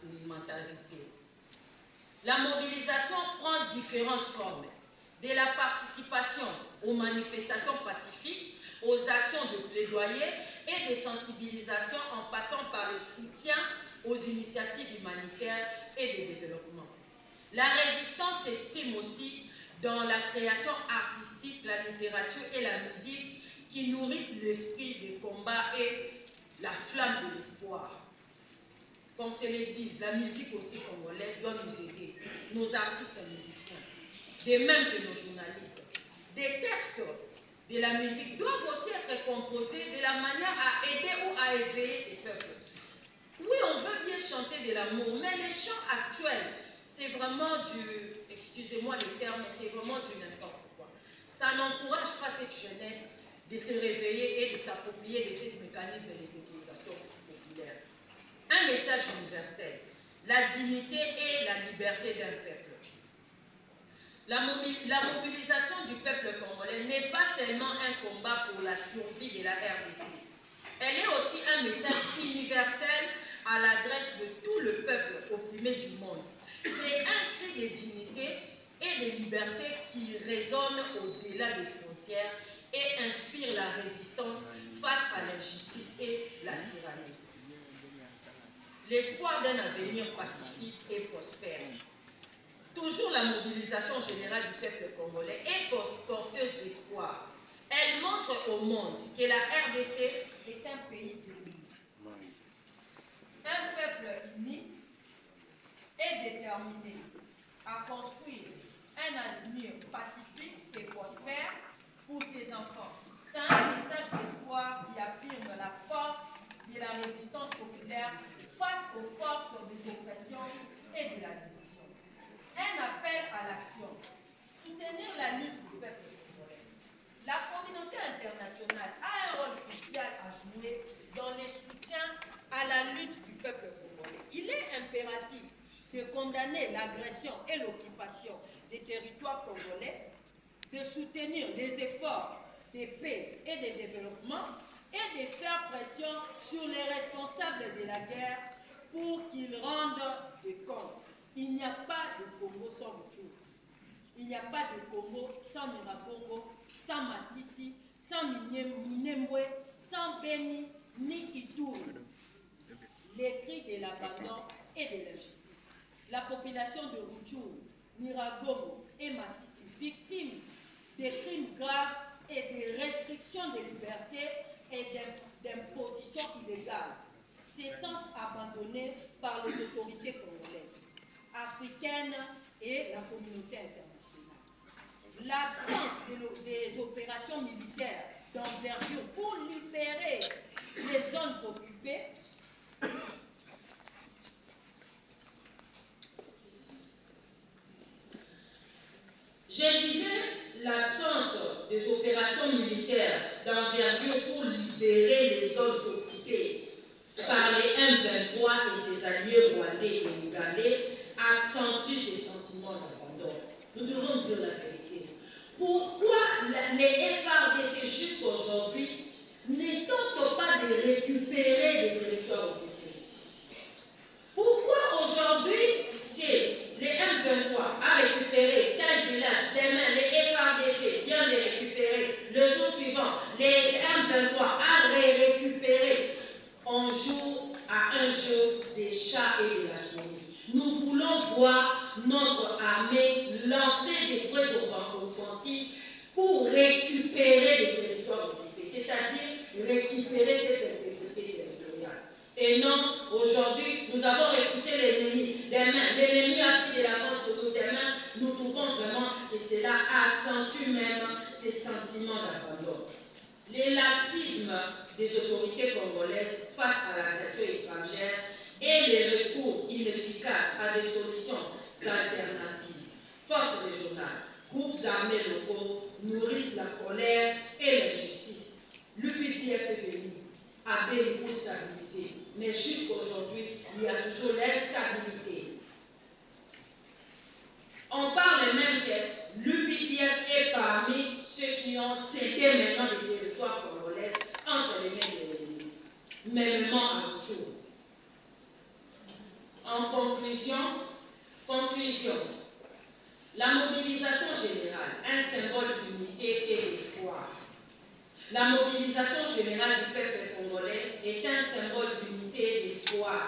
complémentarité. La mobilisation prend différentes formes, de la participation aux manifestations pacifiques, aux actions de plaidoyer et de sensibilisation en passant par le soutien aux initiatives humanitaires et de développement. La résistance s'exprime aussi dans la création artistique, la littérature et la musique qui nourrissent l'esprit du combat et la flamme de l'espoir. Qu'on se le dise, la musique aussi congolaise doit nous aider, nos artistes et musiciens, de même que nos journalistes. Des textes de la musique doivent aussi être composés de la manière à aider ou à éveiller ces peuples. Oui, on veut bien chanter de l'amour, mais les chants actuels, c'est vraiment du, excusez-moi le terme, mais c'est vraiment du n'importe quoi. Ça n'encourage pas cette jeunesse de se réveiller et de s'approprier de ces mécanismes de sécurisation populaire. Un message universel, la dignité et la liberté d'un peuple. La mobilisation du peuple congolais n'est pas seulement un combat pour la survie de la RDC. Elle est aussi un message universel à l'adresse de tout le peuple opprimé du monde. C'est un cri de dignité et de liberté qui résonne au-delà des frontières et inspire la résistance face à l'injustice et la tyrannie. L'espoir d'un avenir pacifique et prospère. Toujours la mobilisation générale du peuple congolais est porteuse d'espoir. Elle montre au monde que la RDC est un pays uni. Un peuple uni et déterminé à construire un avenir pacifique et prospère pour ses enfants. C'est un message d'espoir qui affirme la force de la résistance populaire face aux forces des oppressions et de la division. Un appel à l'action. Soutenir la lutte du peuple congolais. La communauté internationale a un rôle crucial à jouer dans le soutien à la lutte du peuple congolais. Il est impératif de condamner l'agression et l'occupation des territoires congolais, de soutenir les efforts de paix et de développement et de faire pression sur les responsables de la guerre pour qu'ils rendent des comptes. Il n'y a pas de Congo sans Rutshuru. Il n'y a pas de Congo sans Miragongo, sans Massissi, sans Minembwe, sans Beni, ni Ituri. Les cris de l'abandon et de l'injustice. La population de Rutshuru, Miragongo et Massissi, victimes des crimes graves et des restrictions de liberté et d'impositions illégales, se sentent abandonnés par les autorités congolaises, africaines et la communauté internationale. L'absence des opérations militaires d'envergure pour libérer les zones occupées je disais l'absence des opérations militaires d'envergure pour libérer les zones occupées par les M23 et ses alliés rwandais et ougandais accentue ces sentiments d'abandon. Nous devons dire la vérité. Pourquoi les FARDC jusqu'aujourd'hui ne tentent pas de récupérer les territoires occupés? Pourquoi aujourd'hui, c'est les M23 à récupérer tel village, demain les FARDC viennent de récupérer, le jour suivant, les M23 à récupérer? On joue à un jeu des chats et de la souris. Nous voulons voir notre armée lancer des vraies offensives pour récupérer les territoires occupés, c'est-à-dire récupérer cette intégrité territoriale. Et non, aujourd'hui, nous avons repoussé l'ennemi. Demain, l'ennemi a pris de l'avance sur nous. Demain, nous trouvons vraiment que cela accentue même ces sentiments d'abandon. Le laxisme des autorités congolaises face à l'agression étrangère et les recours inefficaces à des solutions alternatives. Forces régionales, groupes armés locaux nourrissent la colère et l'injustice. L'UPDF est venu à Béni pour stabiliser, mais jusqu'aujourd'hui, il y a toujours l'instabilité. On parle même que l'UPDF est parmi ceux qui ont cédé maintenant les territoires congolais entre les mains de l'ennemi, même à Rutshuru. Conclusion. La mobilisation générale, un symbole d'unité et d'espoir. La mobilisation générale du peuple congolais est un symbole d'unité et d'espoir.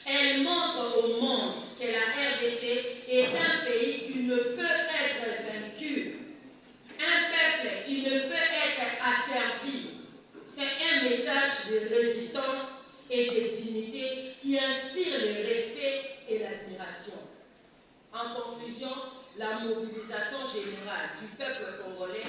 Elle montre au monde que la RDC est un pays qui ne peut être vaincu, un peuple qui ne peut être asservi. C'est un message de résistance et de dignité qui inspire le respect et l'admiration. En conclusion, la mobilisation générale du peuple congolais,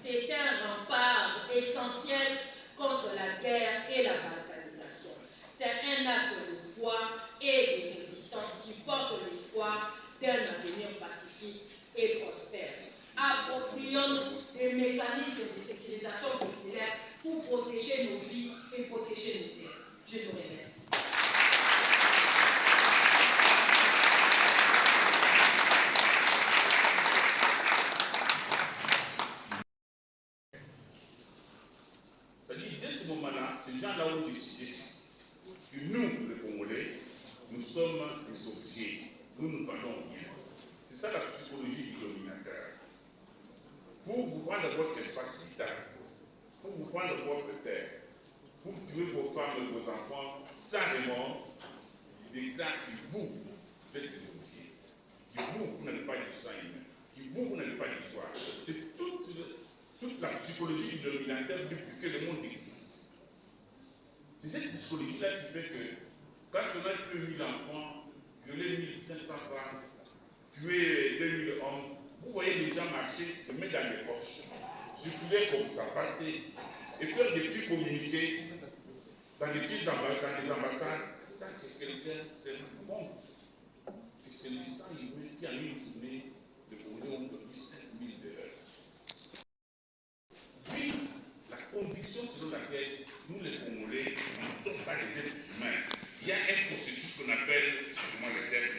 c'est un rempart essentiel contre la guerre et la balkanisation. C'est un acte de foi et de résistance qui porte l'espoir d'un avenir pacifique et prospère. Approprions-nous des mécanismes de sécurisation populaire pour protéger nos vies et protéger nos terres. Je vous remercie. C'est-à-dire, dès ce moment-là, ces gens-là ont décidé que nous, les Congolais, nous sommes des objets. Nous valons rien. C'est ça la psychologie du dominateur. Pour vous prendre votre espace vital, pour vous prendre votre terre, pour tuer vos femmes et vos enfants sans remords, il déclare que vous êtes des objets. Que vous n'avez pas de sang humain. Que vous n'avez pas d'histoire. C'est toute la psychologie du dominateur depuis que le monde existe. C'est cette psychologie-là qui fait que quand on a tué 1000 enfants, violé 1500 femmes, tué 2000 hommes, vous voyez les gens marcher, se mettre dans les poches, circuler comme ça, passer, et faire des petits communiqués dans les pays, dans les ambassades, sans que quelqu'un se rende compte que c'est le sang humain qui a mis une journée de Congolais ont perdu 5000 de l'heure. Vive la conviction selon laquelle nous, les Congolais, nous ne sommes pas des êtres humains. Il y a un processus qu'on appelle, excusez-moi le terme,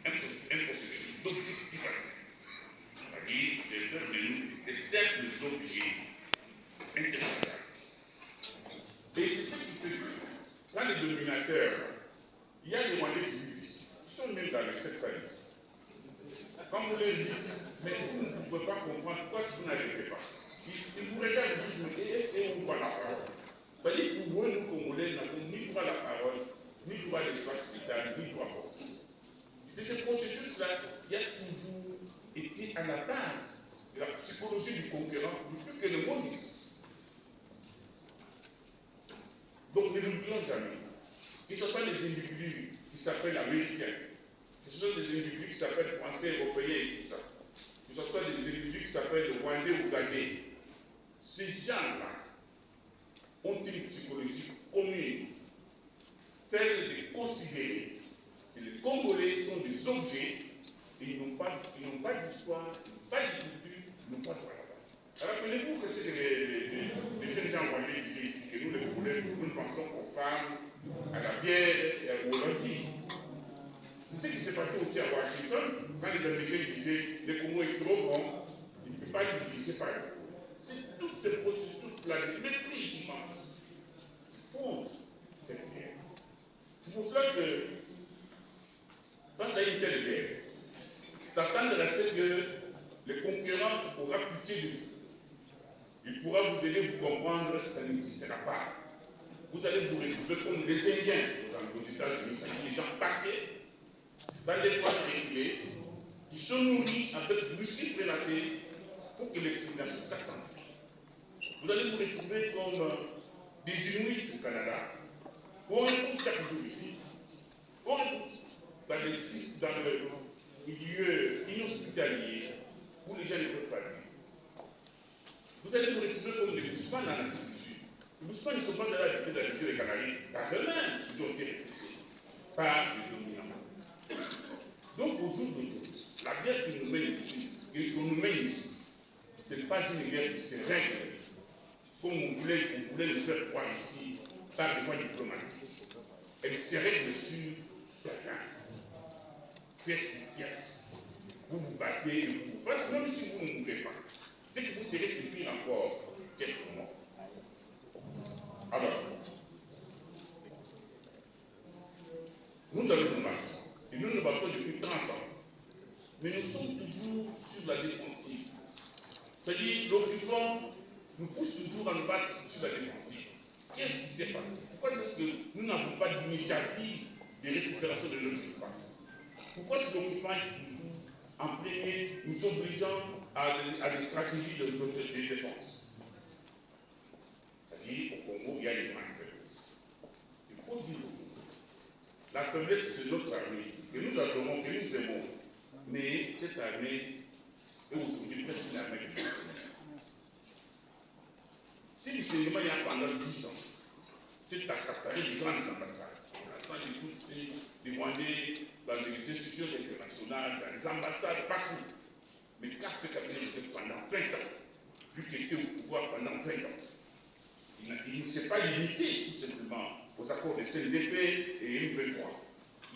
un processus d'objectivation. C'est-à-dire, les œuvres de nous, des cercles objets interchangeables. Et c'est ce qui fait que, quand les dominateurs, il y a des Rwandais qui vivent ici, qui sont même dans le 710. Quand vous les dites, mais vous ne pouvez pas comprendre pourquoi vous n'arrivez pas. Ils vous regardent et disent, mais est-ce qu'on voit la parole? C'est-à-dire, pour vous, nous, Congolais, n'avons ni droit à la parole, ni droit à l'espace vital, ni droit à voter. C'est ce processus-là qui a toujours été à la base de la psychologie du conquérant depuis que le monde existe. Donc, ne l'oublions jamais. Que ce soit des individus qui s'appellent américains, que ce soit des individus qui s'appellent français, européens et tout ça, que ce soit des individus qui s'appellent rwandais ou ghanais, ces gens-là ont une psychologie commune, celle de considérer que les Congolais sont des objets et ils n'ont pas d'histoire, ils n'ont pas de culture, ils n'ont pas de droit. Rappelez-vous que c'est les jeunes gens rwandais qui disaient ici que nous, les Congolais, nous ne pensons qu'aux femmes, à la bière et aux loisirs. C'est ce qui s'est passé aussi à Washington, quand les Américains disaient le Congo est trop bon, il ne peut pas être dirigé par eux. C'est tout ce processus-là de mépris immense qui fonde cette guerre. C'est pour cela que, face à une telle guerre, s'attendre à ce que le concurrent aura pitié de vous. Il pourra vous aider, vous comprendre, ça n'existera pas. Vous allez vous retrouver comme les Indiens dans les États-Unis, c'est-à-dire des gens paquets, dans des poches réglées, qui sont nourris avec du sucre relaté pour que l'extermination s'accentue. Vous allez vous retrouver comme des Inuits au Canada, on retrouve chaque jour ici, on retrouve dans le milieu inhospitalier où les gens ne peuvent pas vivre. Vous allez vous retrouver comme des Bushman dans l'Afrique du Sud. Les Bushman ne sont pas de l'habitude d'habiter les Canaries par eux-mêmes, ils ont été réfléchis par les dominants. Donc au jour d'aujourd'hui, la guerre que nous mène ici, ce n'est pas une guerre qui se règle comme on voulait le faire croire ici par des voies diplomatiques. Elle se règle sur terrain, pièce sur pièce. Vous vous battez et vous parce que même si vous ne mourrez pas, c'est que vous serez surpris encore quelques mois. Alors, nous allons nous battre. Et nous nous battons depuis 30 ans. Mais nous sommes toujours sur la défensive. C'est-à-dire, l'occupant nous pousse toujours à nous battre sur la défensive. Qu'est-ce qui s'est passé? Pourquoi est-ce que nous n'avons pas d'initiative de récupération de notre espace? Pourquoi est-ce que l'occupant est toujours imprégné, nous obligeant à des stratégies de défense? C'est-à-dire, au Congo, il y a des grandes faiblesses. Il faut dire la faiblesse, c'est notre armée, que nous adorons, que nous aimons. Mais cette armée est aujourd'hui presque l'armée de mercenaires. Si le Sénégal il y a pendant 10 ans, c'est accaparé de grandes ambassades. On attend les Rwandais dans les institutions internationales, dans les ambassades, partout. Mais quand ce cabinet était pendant 20 ans, lui qui était au pouvoir pendant 20 ans, il ne s'est pas limité tout simplement aux accords de CNDP et M23.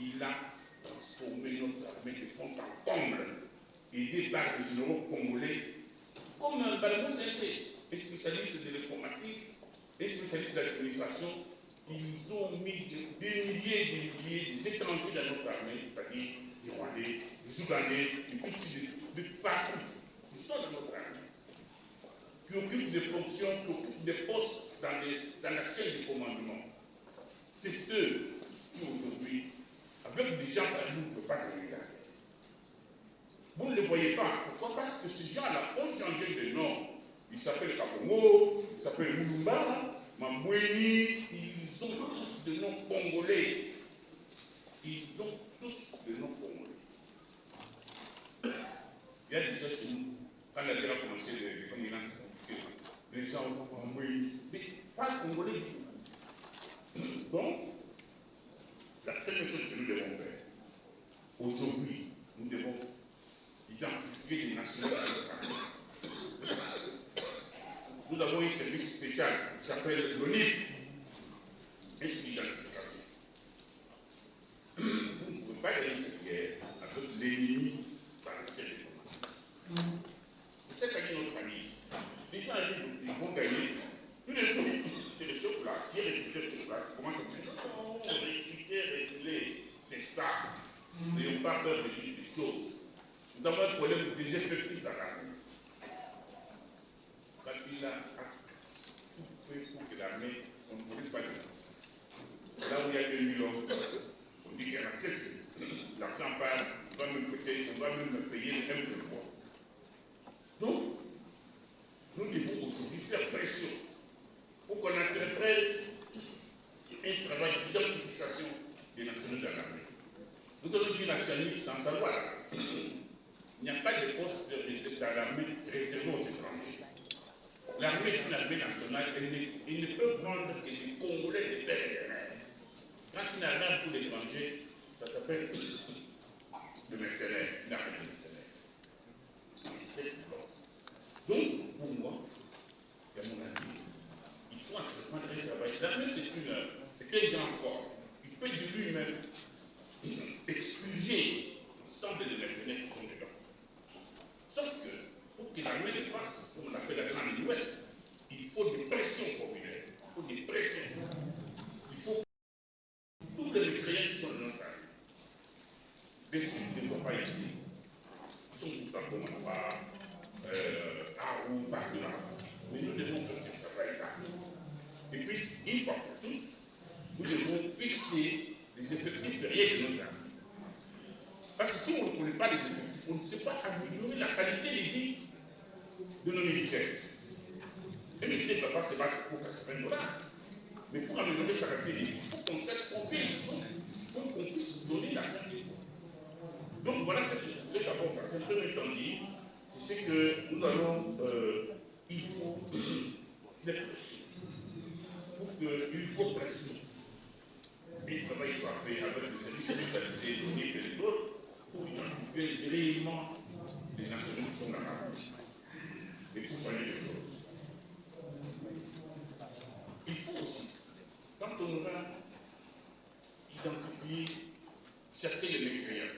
Il a transformé notre armée de fond en comble et des barres de généraux congolais comme un Balbo Sensei, un spécialiste de l'informatique, un spécialiste de l'administration. Ils ont mis des milliers d'étrangers dans notre armée, c'est-à-dire des Rwandais, des Ougandais, de partout. Ils sont dans notre armée, qui occupent des fonctions, qui occupent des postes dans la chaîne de commandement. C'est eux qui aujourd'hui, avec des gens à nous, ne peuvent pas gagner la guerre. Vous ne les voyez pas. Pourquoi? Parce que ces gens-là ont changé de nom. Ils s'appellent Kabongo, ils s'appellent Mulumba, Mambouini, ils ont tous des noms congolais. Ils ont tous des noms congolais. Il y a des gens chez nous, quand la guerre a commencé, les gens ont Mambouini, mais pas congolais du tout. Donc, la première chose que nous devons faire, aujourd'hui, nous devons identifier les nationalités. Nous avons un service spécial qui s'appelle l'ONIP, et c'est l'identification. Vous ne pouvez pas gagner cette guerre avec l'ennemi par le ciel des commandes. C'est ça qui est notre analyse. Les gens ils vont gagner. Tous les jours, c'est le choc là, qui est récupéré sur place. Comment ça se fait? Non, réguler, c'est ça. N'ayons pas peur de dire des choses. Nous avons un problème des effectifs dans l'armée. Quand il a tout fait pour que l'armée, on ne connaisse pas les gens. Là où il y a 2000 hommes, on dit qu'il y en a 7. L'argent part, on va même me payer le même que moi. Donc, nous devons aujourd'hui faire pression pour qu'on entreprenne un travail d'identification des nationaux de l'armée. Nous allons dire nationalisme sans savoir. Il n'y a pas de poste dans l'armée réservé aux étrangers. L'armée est une armée nationale, elle ne peut prendre que des Congolais de père et de mère. Quand il y a une armée pour l'étranger, ça s'appelle le mercenaire, une armée de mercenaires. Donc, pour moi, et à mon avis, il faut entreprendre un travail. L'armée, c'est un grand corps. Il peut de lui-même excuser l'ensemble des mercenaires qui sont dedans. Sauf que, pour que l'armée le fasse, comme on appelle la grande nouette, il faut des pressions populaires. Il faut des pressions. Il faut que tous les mécréants qui sont dans notre armée, bien sûr, ils ne sont pas ici. Ils sont tous à Komanoa, à ou partout là. Mais nous devons faire ce travail-là. Et puis, une fois pour toutes, nous devons fixer les effectifs réels de notre armée. Parce que si on ne connaît pas les effectifs, on ne sait pas améliorer la qualité de vie de nos militaires. Un militaire ne va pas se battre pour $80. Mais pour améliorer sa qualité de vie, il faut qu'on sache combien ils sont, pour qu'on puisse donner la qualité. Donc voilà ce que je voulais d'abord faire. C'est un peu étendu. C'est que nous allons, il faut des pressions pour qu'une coopération et le travail soit fait avec les services spécialisés donnés et les autres pour identifier réellement les nationaux qui sont dans l'armée et pour soigner les choses. Il faut aussi, quand on aura identifié, chasser les mécréants,